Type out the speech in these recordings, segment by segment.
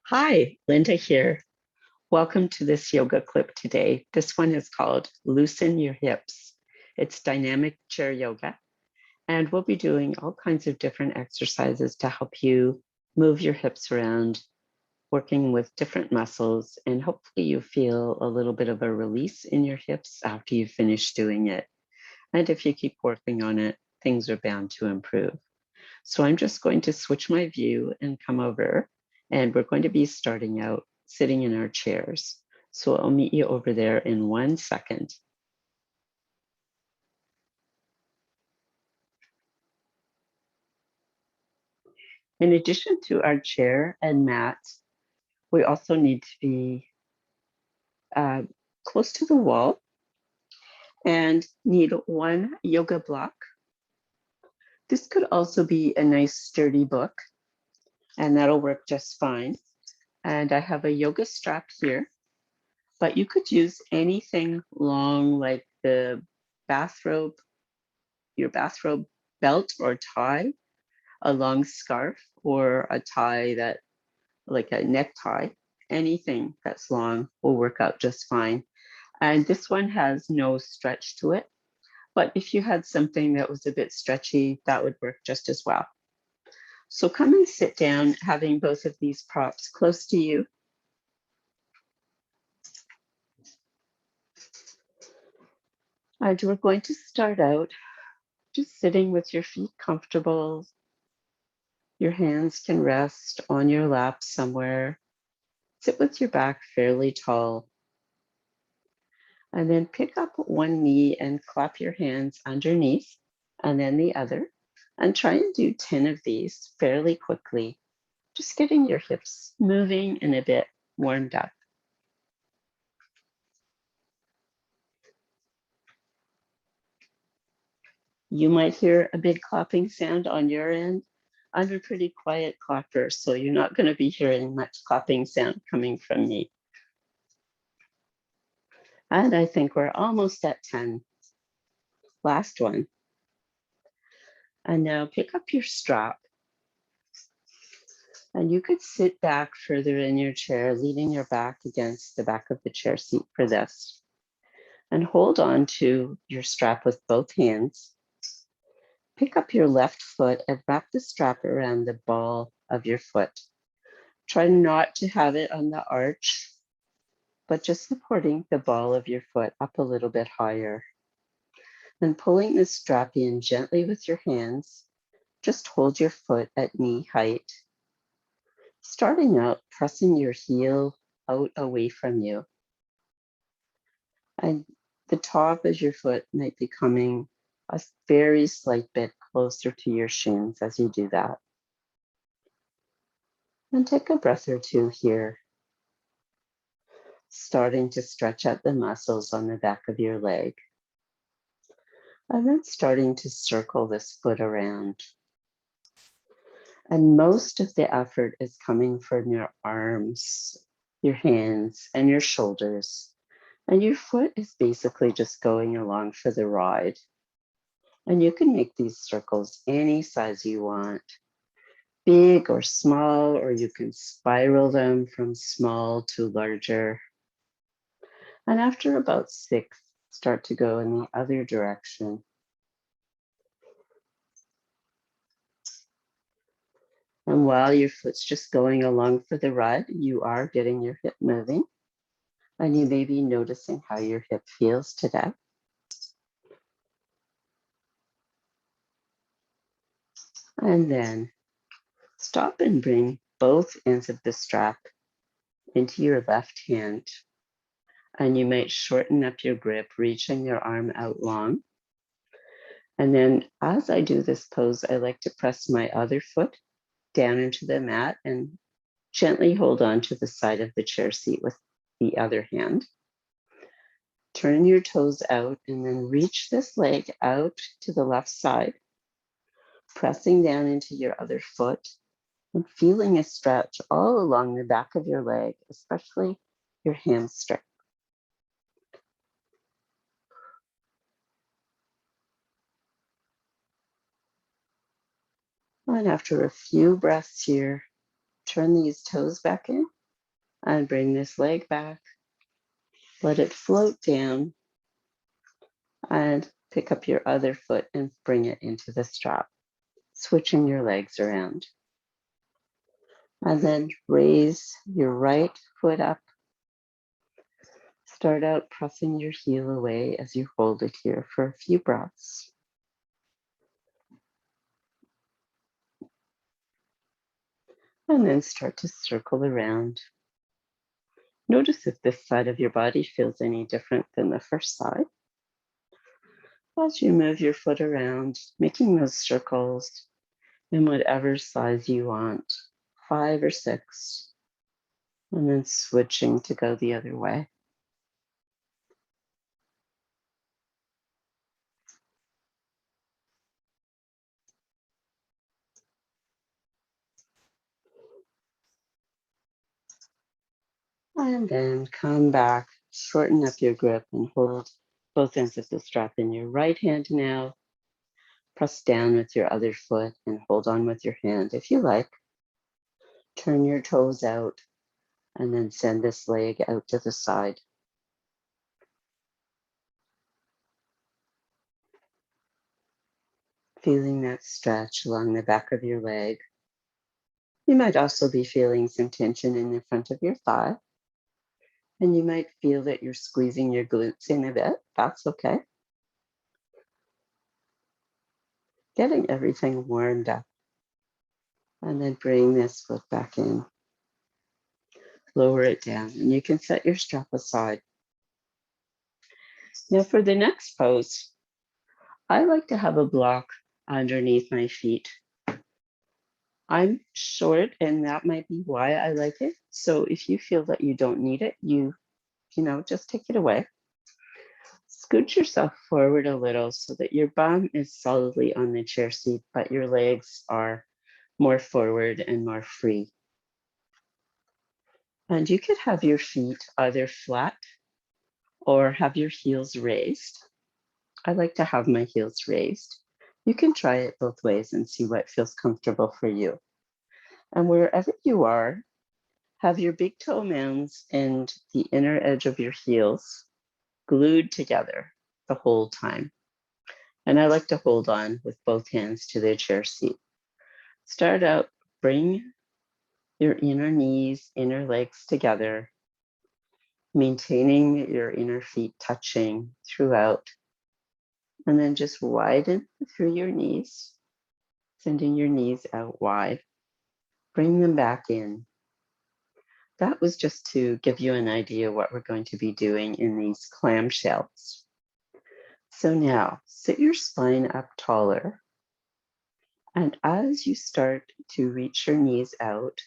Hi, Linda here. Welcome to this yoga clip today. This one is called Loosen Your Hips. It's dynamic chair yoga, and we'll be doing all kinds of different exercises to help you move your hips around, working with different muscles, and hopefully you feel a little bit of a release in your hips after you finish doing it. And if you keep working on it, things are bound to improve. So I'm just going to switch my view and come over, and we're going to be starting out sitting in our chairs. So I'll meet you over there in 1 second. In addition to our chair and mat, we also need to be close to the wall and need one yoga block. This could also be a nice sturdy book, and that'll work just fine. And I have a yoga strap here, but you could use anything long like the bathrobe, your bathrobe belt or tie, a long scarf, or a tie that, like a necktie. Anything that's long will work out just fine. And this one has no stretch to it, but if you had something that was a bit stretchy, that would work just as well. So come and sit down, having both of these props close to you. And we're going to start out just sitting with your feet comfortable. Your hands can rest on your lap somewhere. Sit with your back fairly tall. And then pick up one knee and clap your hands underneath, and then the other. And try and do 10 of these fairly quickly, just getting your hips moving and a bit warmed up. You might hear a big clapping sound on your end. I'm a pretty quiet clapper, so you're not going to be hearing much clapping sound coming from me. And I think we're almost at 10. Last one. And now pick up your strap. And you could sit back further in your chair, leaning your back against the back of the chair seat for this. And hold on to your strap with both hands. Pick up your left foot and wrap the strap around the ball of your foot. Try not to have it on the arch, but just supporting the ball of your foot up a little bit higher. And pulling the strap in gently with your hands, just hold your foot at knee height. Starting out, pressing your heel out away from you. And the top of your foot might be coming a very slight bit closer to your shins as you do that. And take a breath or two here. Starting to stretch out the muscles on the back of your leg. And then starting to circle this foot around. And most of the effort is coming from your arms, your hands, and your shoulders. And your foot is basically just going along for the ride. And you can make these circles any size you want, big or small, or you can spiral them from small to larger. And after about 6, start to go in the other direction. And while your foot's just going along for the ride, you are getting your hip moving. And you may be noticing how your hip feels today. And then stop and bring both ends of the strap into your left hand. And you might shorten up your grip, reaching your arm out long. And then as I do this pose, I like to press my other foot down into the mat and gently hold on to the side of the chair seat with the other hand. Turn your toes out and then reach this leg out to the left side, pressing down into your other foot and feeling a stretch all along the back of your leg, especially your hamstring. And after a few breaths here, turn these toes back in And bring this leg back. Let it float down. And pick up your other foot and bring it into the strap, switching your legs around. And then raise your right foot up. Start out pressing your heel away as you hold it here for a few breaths. And then start to circle around. Notice if this side of your body feels any different than the first side. As you move your foot around, making those circles in whatever size you want, 5 or 6, and then switching to go the other way. And then come back, shorten up your grip and hold both ends of the strap in your right hand now. Press down with your other foot and hold on with your hand if you like. Turn your toes out and then send this leg out to the side. Feeling that stretch along the back of your leg. You might also be feeling some tension in the front of your thigh. And you might feel that you're squeezing your glutes in a bit. That's okay. Getting everything warmed up. And then bring this foot back in. Lower it down. And you can set your strap aside. Now for the next pose, I like to have a block underneath my feet. I'm short, and that might be why I like it. So if you feel that you don't need it, you just take it away. Scoot yourself forward a little so that your bum is solidly on the chair seat, but your legs are more forward and more free. And you could have your feet either flat or have your heels raised. I like to have my heels raised. You can try it both ways and see what feels comfortable for you. And wherever you are, have your big toe mounds and the inner edge of your heels glued together the whole time. And I like to hold on with both hands to the chair seat. Start out, bring your inner knees, inner legs together, maintaining your inner feet touching throughout. And then just widen through your knees, sending your knees out wide. Bring them back in. That was just to give you an idea what we're going to be doing in these clamshells. So now sit your spine up taller. And as you start to reach your knees out,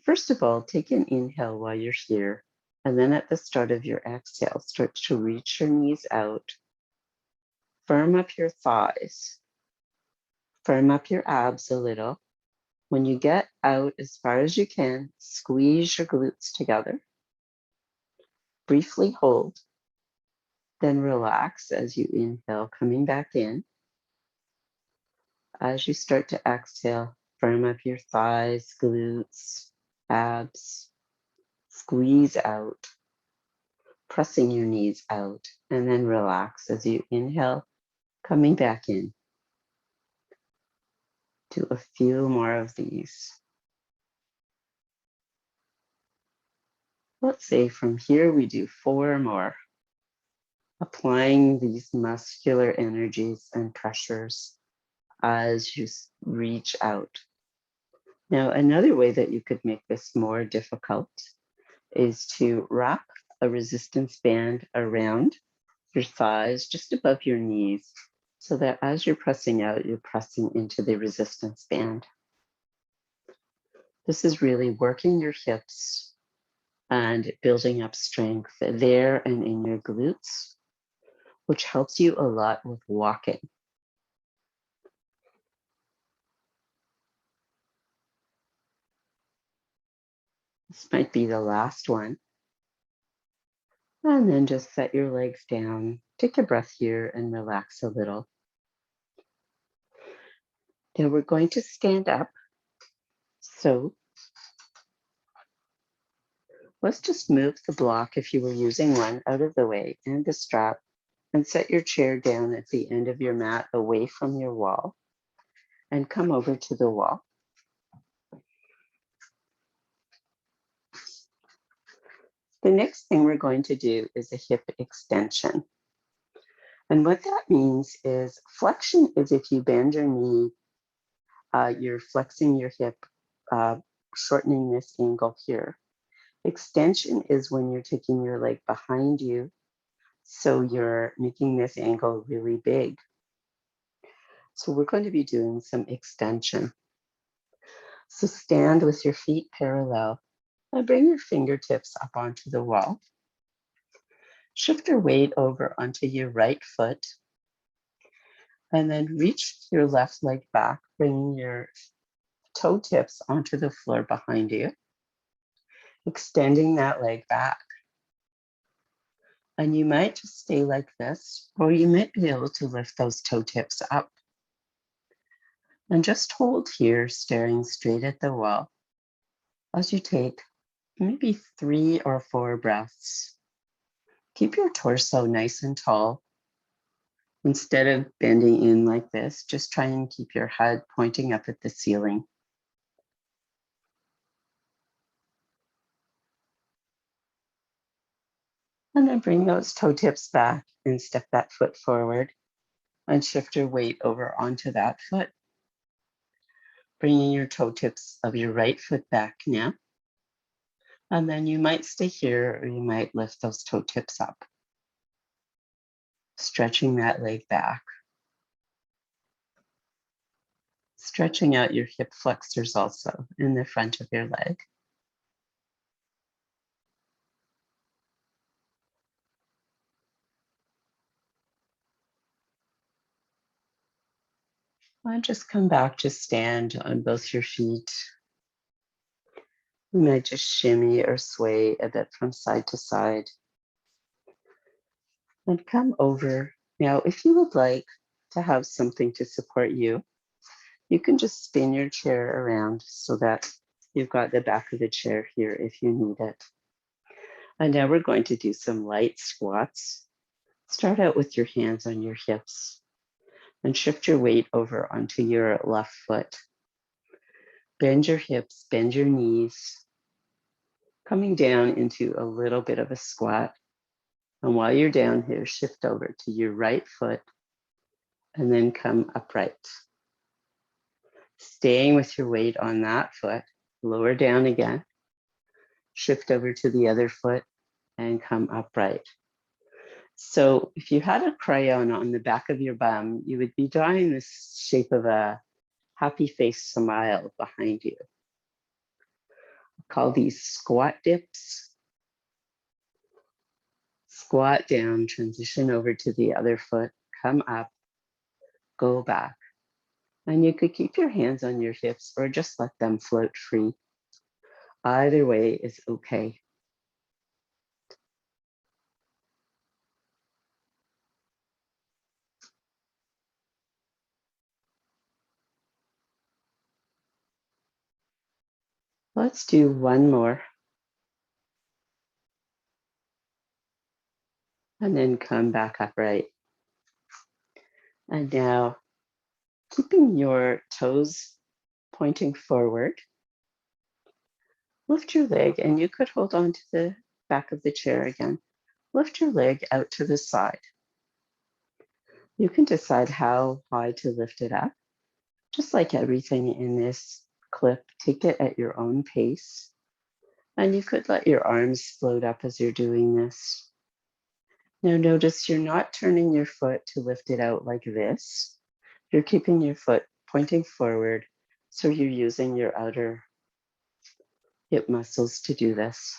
first of all, take an inhale while you're here. And then at the start of your exhale, start to reach your knees out. Firm up your thighs. Firm up your abs a little. When you get out as far as you can, squeeze your glutes together. Briefly hold. Then relax as you inhale, coming back in. As you start to exhale, firm up your thighs, glutes, abs. Squeeze out, pressing your knees out, and then relax as you inhale, coming back in. Do a few more of these. Let's say from here we do 4 more, applying these muscular energies and pressures as you reach out. Now, another way that you could make this more difficult is to wrap a resistance band around your thighs, just above your knees, so that as you're pressing out, you're pressing into the resistance band. This is really working your hips and building up strength there and in your glutes, which helps you a lot with walking. This might be the last one. And then just set your legs down, take a breath here and relax a little. Now we're going to stand up. So Let's just move the block, if you were using one, out of the way and the strap, and set your chair down at the end of your mat away from your wall and come over to the wall. The next thing we're going to do is a hip extension. And what that means is flexion is if you bend your knee, you're flexing your hip, shortening this angle here. Extension is when you're taking your leg behind you, so you're making this angle really big. So we're going to be doing some extension. So stand with your feet parallel and bring your fingertips up onto the wall. Shift your weight over onto your right foot and then reach your left leg back, bringing your toe tips onto the floor behind you, extending that leg back. And you might just stay like this, or you might be able to lift those toe tips up. And just hold here, staring straight at the wall as you take maybe 3 or 4 breaths. Keep your torso nice and tall. Instead of bending in like this, just try and keep your head pointing up at the ceiling. And then bring those toe tips back and step that foot forward and shift your weight over onto that foot. Bringing your toe tips of your right foot back now. And then you might stay here or you might lift those toe tips up. Stretching that leg back. Stretching out your hip flexors also in the front of your leg. And just come back to stand on both your feet. You might just shimmy or sway a bit from side to side. And come over. Now, if you would like to have something to support you, you can just spin your chair around so that you've got the back of the chair here if you need it. And now we're going to do some light squats. Start out with your hands on your hips and shift your weight over onto your left foot. Bend your hips, bend your knees, coming down into a little bit of a squat. And while you're down here, shift over to your right foot and then come upright. Staying with your weight on that foot, lower down again, shift over to the other foot and come upright. So if you had a crayon on the back of your bum, you would be drawing this shape of a happy face smile behind you. I call these squat dips. Squat down, transition over to the other foot, come up, go back. And you could keep your hands on your hips or just let them float free. Either way is okay. Let's do one more. And then come back upright. And now, keeping your toes pointing forward, lift your leg, and you could hold on to the back of the chair again. Lift your leg out to the side. You can decide how high to lift it up. Just like everything in this clip, take it at your own pace. And you could let your arms float up as you're doing this. Now notice you're not turning your foot to lift it out like this. You're keeping your foot pointing forward, so you're using your outer hip muscles to do this.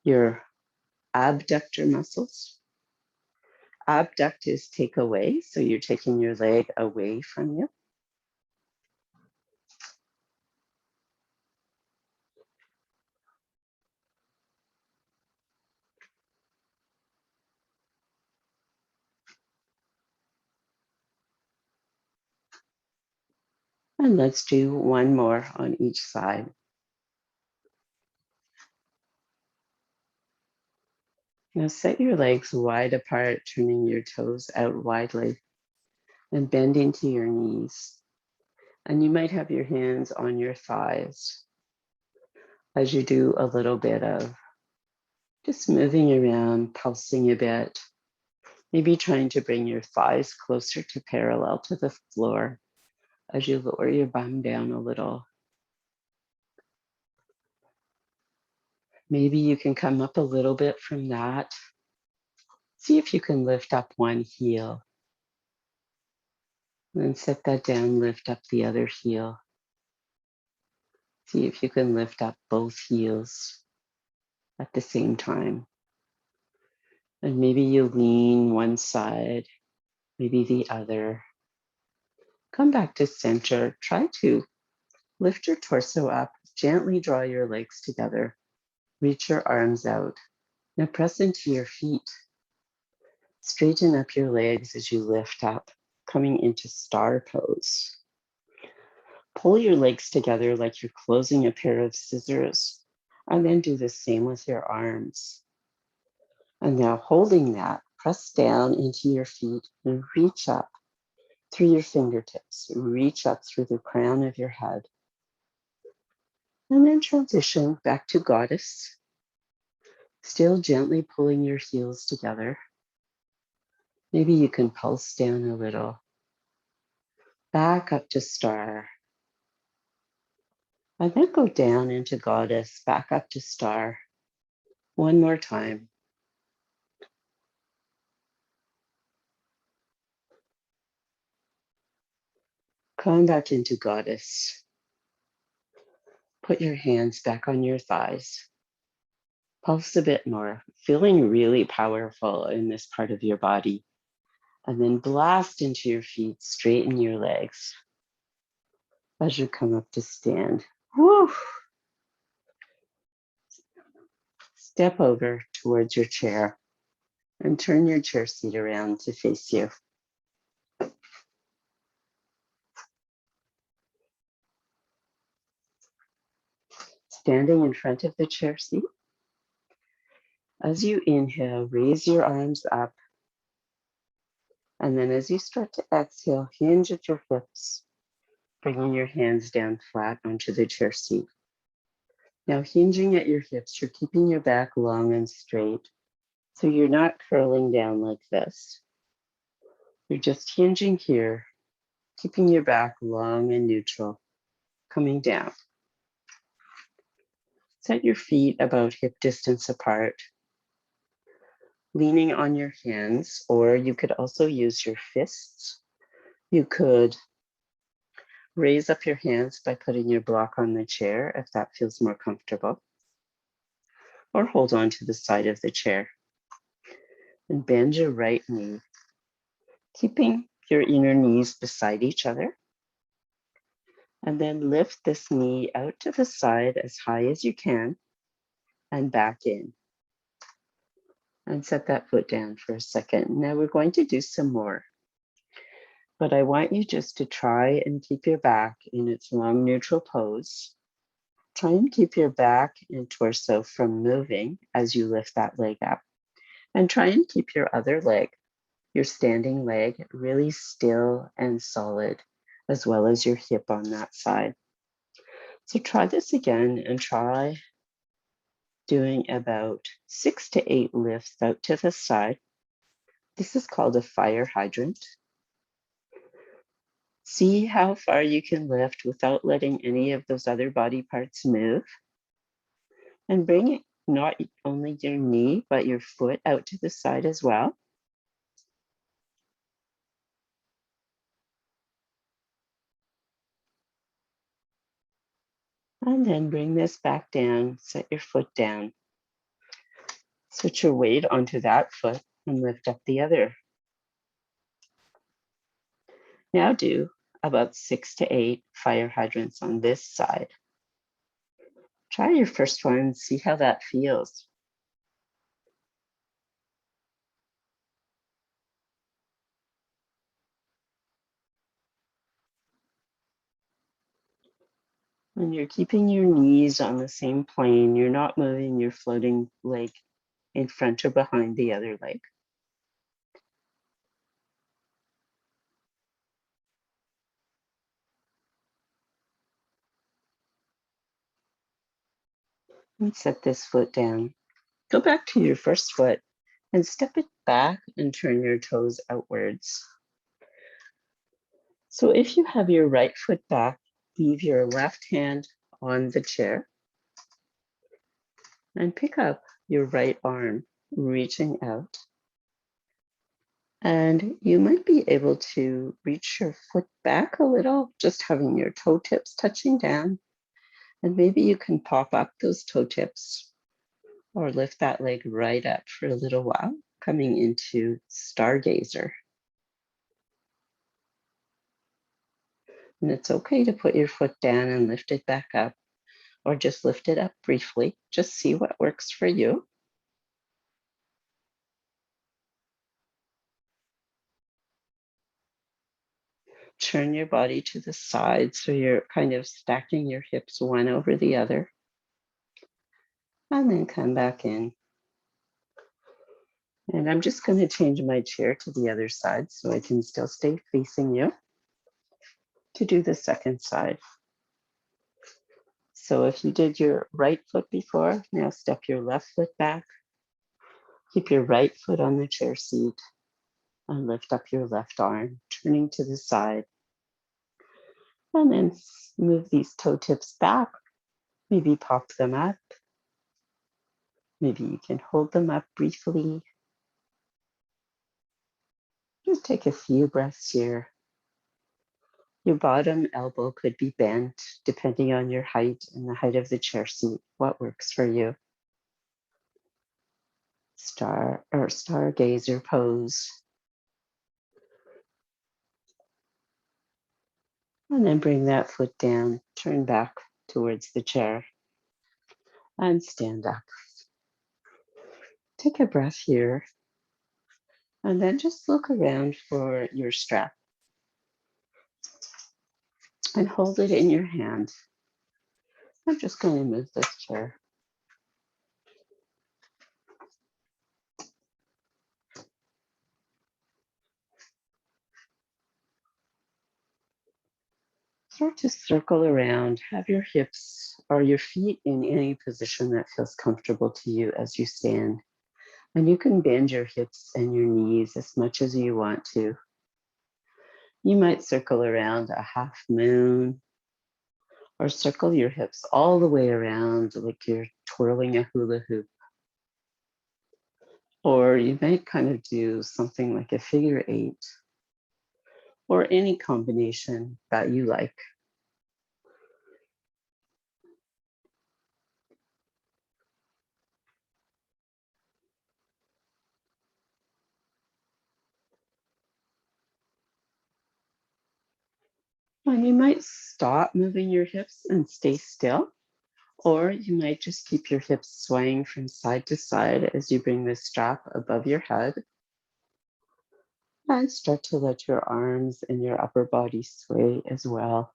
Your abductor muscles. Abduct is take away, so you're taking your leg away from you. And let's do one more on each side. Now set your legs wide apart, turning your toes out widely and bend into your knees. And you might have your hands on your thighs as you do a little bit of just moving around, pulsing a bit, maybe trying to bring your thighs closer to parallel to the floor as you lower your bum down a little. Maybe you can come up a little bit from that. See if you can lift up one heel. Then set that down, lift up the other heel. See if you can lift up both heels at the same time. And maybe you lean one side, maybe the other. Come back to center. Try to lift your torso up, gently draw your legs together. Reach your arms out. Now press into your feet. Straighten up your legs as you lift up, coming into star pose. Pull your legs together like you're closing a pair of scissors, and then do the same with your arms. And now holding that, press down into your feet and reach up through your fingertips. Reach up through the crown of your head. And then transition back to goddess. Still gently pulling your heels together. Maybe you can pulse down a little. Back up to star. And then go down into goddess, back up to star. One more time. Come back into goddess. Put your hands back on your thighs. Pulse a bit more, feeling really powerful in this part of your body. And then blast into your feet, straighten your legs as you come up to stand. Woo! Step over towards your chair and turn your chair seat around to face you. Standing in front of the chair seat, as you inhale, raise your arms up. And then as you start to exhale, hinge at your hips, bringing your hands down flat onto the chair seat. Now hinging at your hips, you're keeping your back long and straight. So you're not curling down like this. You're just hinging here, keeping your back long and neutral, coming down. Set your feet about hip distance apart, leaning on your hands, or you could also use your fists. You could raise up your hands by putting your block on the chair if that feels more comfortable, or hold on to the side of the chair. And bend your right knee, keeping your inner knees beside each other. And then lift this knee out to the side as high as you can and back in. And set that foot down for a second. Now we're going to do some more. But I want you just to try and keep your back in its long neutral pose. Try and keep your back and torso from moving as you lift that leg up. And try and keep your other leg, your standing leg, really still and solid, as well as your hip on that side. So try this again and try doing about 6 to 8 lifts out to the side. This is called a fire hydrant. See how far you can lift without letting any of those other body parts move. And bring it not only your knee, but your foot out to the side as well. And then bring this back down, set your foot down. Switch your weight onto that foot and lift up the other. Now do about 6 to 8 fire hydrants on this side. Try your first one, see how that feels. And you're keeping your knees on the same plane. You're not moving your floating leg in front or behind the other leg. And set this foot down. Go back to your first foot and step it back and turn your toes outwards. So if you have your right foot back, leave your left hand on the chair and pick up your right arm, reaching out. And you might be able to reach your foot back a little, just having your toe tips touching down. And maybe you can pop up those toe tips or lift that leg right up for a little while, coming into stargazer. And it's okay to put your foot down and lift it back up, or just lift it up briefly. Just see what works for you. Turn your body to the side so you're kind of stacking your hips one over the other. And then come back in. And I'm just going to change my chair to the other side so I can still stay facing you to do the second side. So if you did your right foot before, now step your left foot back. Keep your right foot on the chair seat and lift up your left arm, turning to the side. And then move these toe tips back. Maybe pop them up. Maybe you can hold them up briefly. Just take a few breaths here. Your bottom elbow could be bent depending on your height and the height of the chair seat. What works for you? Stargazer pose. And then bring that foot down, turn back towards the chair and stand up. Take a breath here and then just look around for your strap and hold it in your hand. I'm just going to move this chair. Start to circle around. Have your hips or your feet in any position that feels comfortable to you as you stand. And you can bend your hips and your knees as much as you want to. You might circle around a half moon or circle your hips all the way around like you're twirling a hula hoop. Or you might kind of do something like a figure eight or any combination that you like. And you might stop moving your hips and stay still, or you might just keep your hips swaying from side to side as you bring the strap above your head and start to let your arms and your upper body sway as well.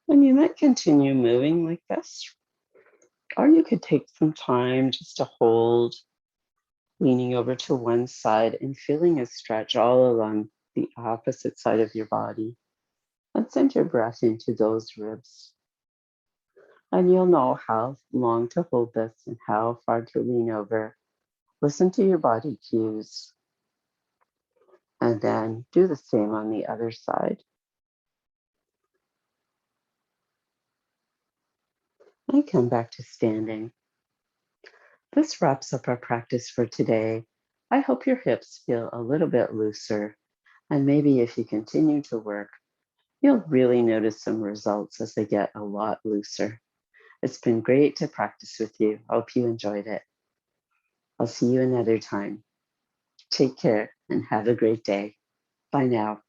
And you might continue moving like this, or you could take some time just to hold, leaning over to one side and feeling a stretch all along the opposite side of your body. And send your breath into those ribs. And you'll know how long to hold this and how far to lean over. Listen to your body cues. And then do the same on the other side. And come back to standing. This wraps up our practice for today. I hope your hips feel a little bit looser. And maybe if you continue to work, you'll really notice some results as they get a lot looser. It's been great to practice with you. Hope you enjoyed it. I'll see you another time. Take care and have a great day. Bye now.